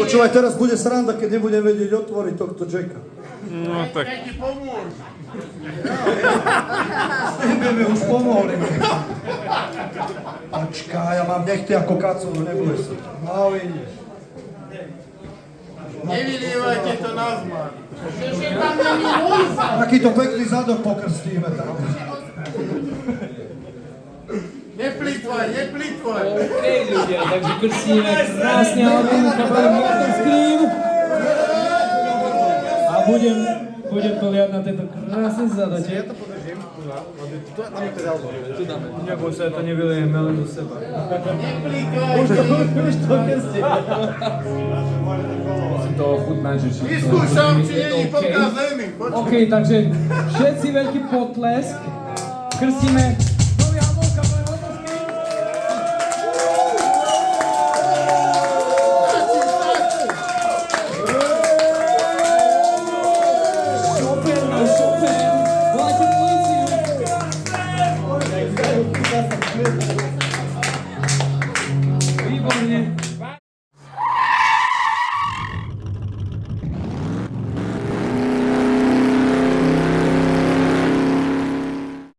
Počúvaj, teraz bude sranda, keď nebudem vedieť otvoriť tohto Jacka. No tak. Ja ti pomôžem. S tebe mi už pomohli. Počkaj, ja mám nechty ako kacov, neboj sa. No vidíš. Nevylievajte to na zmar. Takýto pekný zadok pokrstíme tam. Neplitvaj, neplitvaj. OK, ľudia, takže krstíme krásne Albinu kapelu Mortal Scream. A budem to liať na tento krásny zadoček. Ja to podržím. Tam je to album. Tu dáme. Neboj sa, ja to nevylejeme len do seba. Neplitvaj. Už to krstí. Musím to ochutnať, že či... Vyskúšam, či není pokazený. OK, takže všetci veľký potlesk. Krstíme